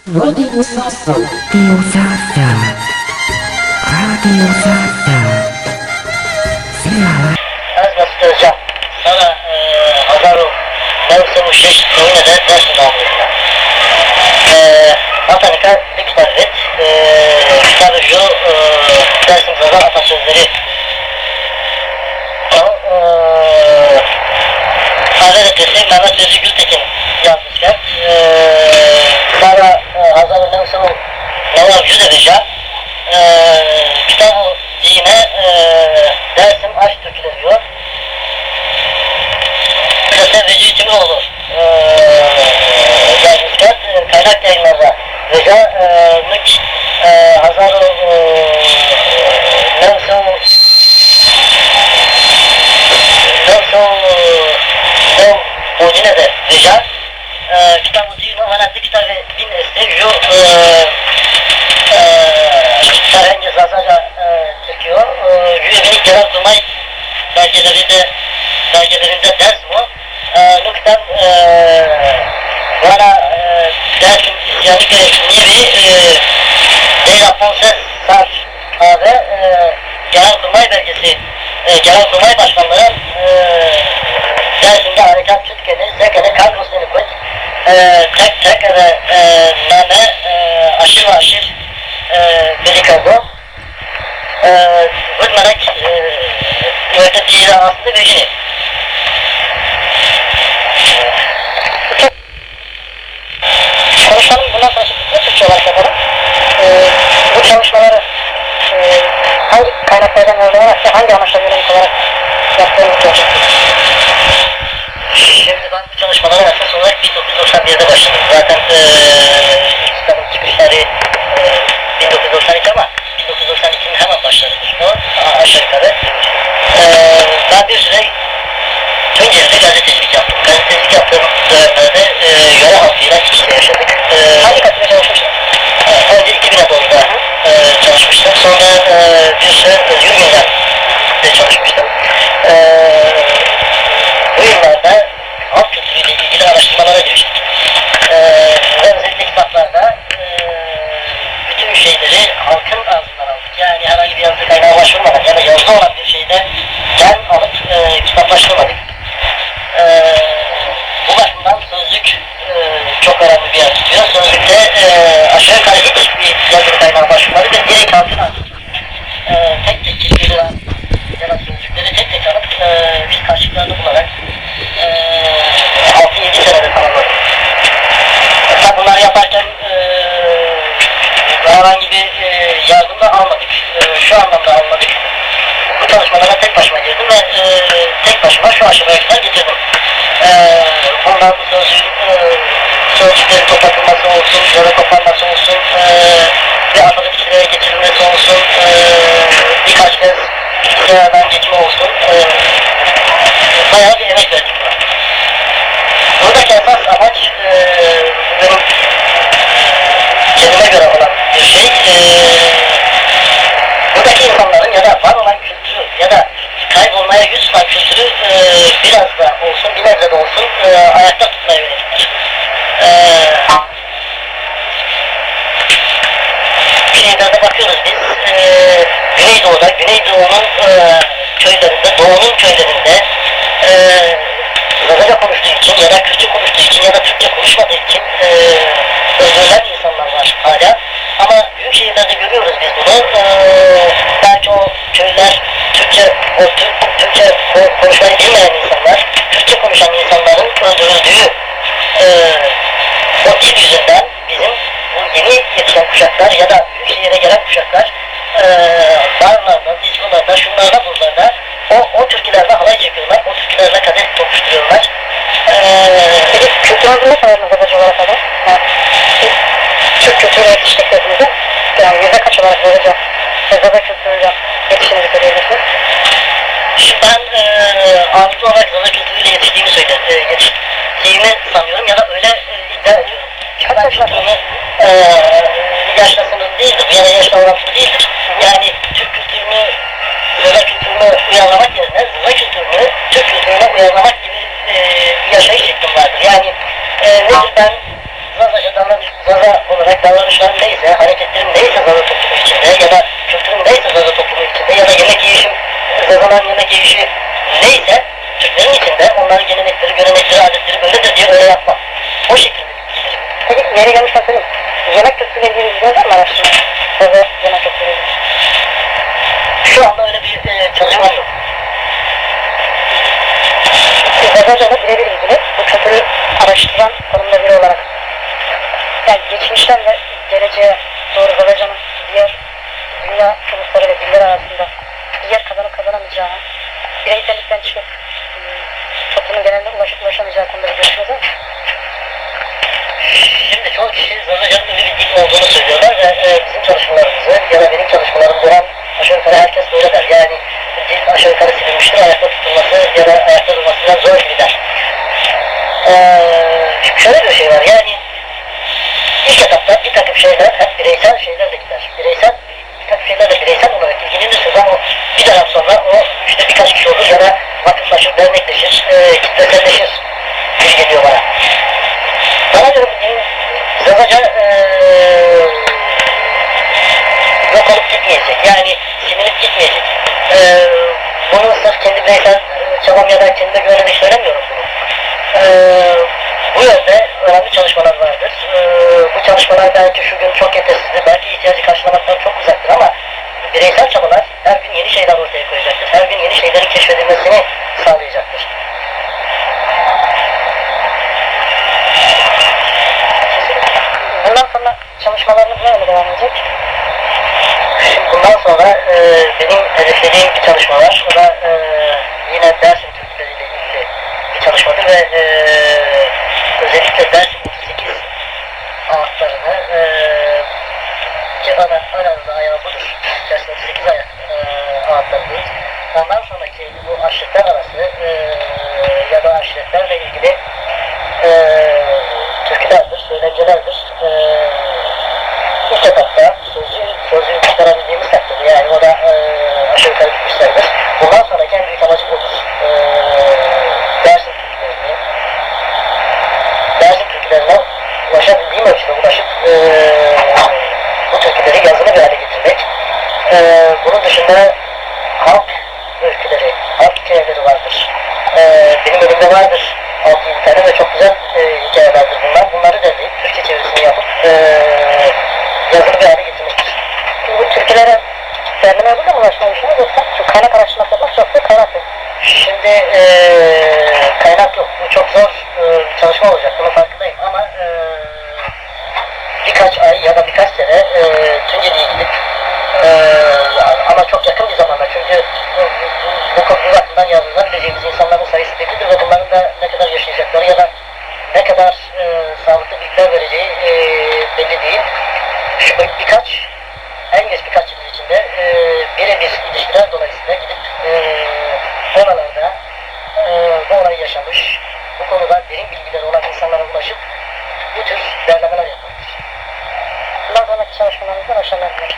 Radio Sasa. Radio Sasa. Radio Sasa. Selamat. Az Özcan. Sana Hazarov mevzumu yine de ders devamlıyım. Atanika bir kitap evet. Kitabı şu dersim yazan atasözleri. Hazretesi Mehmet Vezi Gültekin yazmışlar. Sonra Hazarov mevzumu Nevav Cüzevişa kitabı yine dersim aşk türküleri diyor. Mesela Veci Timoğlu yazmışlar. Kaynak yayınlarda Veca Mük Hazarov mevzu Mucine'de Veca kitabı Dino Vanatlı kitabı Din Estevju Sarenci Zazaca çekiyor. Yüyemeyi Genel Kurmay belgelerinde ders bu. Noktam bana dersin isyanı gerektiğini Leyla Ponses Sarp abi Genel Kurmay belgesi Genel Kurmay Başkanları dersinde Harekat Türkiye'nin Zekene Kadrosunu koy tek ve name aşırı ve aşırı Belikazo Vırmanak Mühendisliğiyle aslında Virginia. Konuşalım bundan sonra Türkçe olarak yapalım. Bu çalışmaları hangi kaynaklardan öğrenerek ve hangi amaçla yönelik olarak yaptığımız olacak. Şimdi ben bu çalışmalara esas olarak 1991'de başladım. Zaten kitabın çıkışları 1992 ama 1992'nin hemen başladı bu aşağı yukarı. Ben bir süre Tunceli'de gazetecilik yaptım. Gazetecilik yaptığım dönemlerde yöre halkıyla iç içe yaşadık. Hangi gazetede çalışmıştın? Önce 2000 Anadolu'da çalışmıştım. Sonra bir süre Özgür Günler'de çalışmıştım. Bu yıllarda halk kültürüyle ilgili araştırmalara giriştim. Ve özellikle kitaplarda bütün şeyleri halkın ağzından aldık. Yani herhangi bir yazı kaynağı başvurmadan ya da yazılı olan bir şeyden alıp kitaplaştırmadık. Bu bakımdan sözlük çok önemli bir yer tutuyor. Sözlükte aşağı yukarı hiçbir yazılı kaynağı başvurmadık ve direkt halkın ağzından tek tek kelimeleri ya da sözcükleri tek tek alıp biz karşılıklarını bularak 6-7 senede tamamladık. Mesela bunları yaparken herhangi bir yardım da almadık. Şu anlamda almadık. Bu çalışmalara tek başıma girdim ve tek başıma şu aşamaya kadar getirdim. Bundan bu sözcüklerin toplatılması olsun, ya da toplanması olsun, ve alfabetik sıraya getirilmesi olsun, birkaç kez sıradan geçme olsun, bayağı bir emek verdik buna. Buradaki esas amaç benim kendime göre olan bir şey. Buradaki insanların ya da var olan kültürü ya da kaybolmaya yüz tutan kültürü biraz da olsun, bir nebze de olsun ayakta tutmaya yöneliktir. Güneydoğu'da bakıyoruz biz, Güneydoğu'da, Güneydoğu'nun köylerinde, Doğu'nun köylerinde Zazaca konuştuğu için ya da Kürtçe konuştuğu için ya da Türkçe konuşmadığı için öldürülen insanlar var hala. Ama büyük şehirlerde görüyoruz biz bunu. Belki o köyler Türkçe konuşmayı bilmeyen insanlar, Kürtçe konuşan insanların öldürüldüğü o dil yüzünden bizim bu yeni yetişen kuşaklar ya da büyük şehire gelen kuşaklar barlarda, diskolarda, şunlarda, buralarda o türkülerle halay çekiyorlar, o türkülerle kadeh tokuşturuyorlar. Peki kültürünüzü ne sayarınız Zazaca olarak kadar? Türk kültürüyle yetiştiklerinizi, yani yüzde kaç olarak Zazaca kültürüyle yetiştiğinizi söyleyebilirsiniz? Şimdi ben ağırlıklı olarak Zaza kültürüyle yetiştiğimi sanıyorum ya da öyle iddia ediyorum. Ben kültürümü yaşla sınırlı değildir ya da yaşla orantılı değildir. Yani Türk kültürünü, Zaza kültürünü uyarlamak yerine Zaza kültürünü Türk kültürüne uyarlamak gibi bir yaşayış şeklim vardır. Yani nedir ben Zazaca'dan Zaza olarak davranışlarım neyse, hareketlerim neyse Zaza toplumu içinde ya da kültürüm neyse Zaza toplumu içinde ya da yemek yiyişim, Zaza'nın yemek yiyişi neyse Türklerin içinde onların gelenekleri, görenekleri, adetleri böyledir diye öyle yapmam. O şekilde. Peki yeri gelmişken söyleyeyim. Yemek kültürüyle ilgili bilgiler var mı araştırma? Zaza yemek kültürüyle ilgili. Şu anda öyle bir çalışmam yok. Zazaca'da birebir ilgili bu kültürü araştıran konumda biri olarak yani geçmişten ve geleceğe doğru Zazaca'nın diğer dünya ulusları ve diller arasında bir yer kazanıp kazanamayacağını, bireysellikten çıkıp toplumun geneline ulaşamayacağı konuda bir görüşünüz var mı? Şimdi çoğu kişi Zazaca'nın öyle bir dil olduğunu söylüyorlar ve bizim çalışmalarımızı ya da benim çalışmalarımı olan aşağı yukarı herkes böyle der. Yani dil aşağı yukarı silinmiştir, ayakta tutulması ya da ayakta durmasından zor gibi der. Şöyle bir şey var yani ilk etapta bir takım şeyler hep bireysel şeylerle gider. Bir takım şeylerle bireysel olarak ilgilenirse ama bir dönem sonra o işte birkaç kişi olur ya da vakıflaşır, dernekleşir, kitleselleşir gibi geliyor bana. Bana göre bu din Zazaca yok olup gitmeyecek. Yani silinip gitmeyecek. Bunu sırf kendi bireysel çabam ya da kendime güvenerek söylemiyorum bunu. Bu yönde önemli çalışmalar vardır. Bu çalışmalar belki şu gün çok yetersizdir, belki ihtiyacı karşılamaktan çok uzaktır ama bireysel çabalar her gün yeni şeyler ortaya koyacaktır. Her gün yeni şeylerin keşfedilmesini sağlayacaktır. Bundan sonra çalışmalarınız ne öyle devam edecek? Bundan sonra benim hedeflediğim bir çalışma var. O da yine Dersim Türkleriyle ilgili bir çalışmadır ve özellikle Dersim 38 ağıtlarını ki aranızda ayağı budur. Dersim 38 ağıtlarını ondan sonraki bu aşiretler arası ya da aşiretlerle ilgili türkülerdir, söylencelerdir. İlk etapta sözü çıkarabildiğimiz takdirde yani o da aşağı yukarı bitmişlerdir. Bundan sonraki en büyük amacım budur. Dersim türkülerine ulaşabildiğim ölçüde ulaşıp bu türküleri yazılı bir hale getirmek. Bunun dışında halk öyküleri, halk hikayeleri vardır. Benim elimde vardır 6-7 tane ve çok güzel hikayelerdir bunlar. Bunları derleyip Türkçe çevirisini yapıp yazılı bir hale getirmiştir. Bu türkülere derleme yoluyla mı ulaşmayı düşünüyoruz yoksa şu kaynak araştırması yapmak yoksa kaynak yok? Şimdi kaynak yok. Bu çok zor bir çalışma olacak. Bunun farkındayım ama birkaç ay ya da birkaç sene Tunceli'ye gidip ama çok yakın bir zamanda çünkü bu bakımdan yazılabileceğimiz insanların sayısı bellidir ve bunların da ne kadar yaşayacakları ya da ne kadar sağlıklı bilgiler vereceği belli değil. Şu en geç birkaç yıl içinde birebir ilişkiler dolayısıyla gidip oralarda bu olayı yaşamış, bu konuda derin bilgileri olan insanlara ulaşıp bu tür derlemeler yapmaktır. Bundan sonraki çalışmalarınızda başarılar dilerim.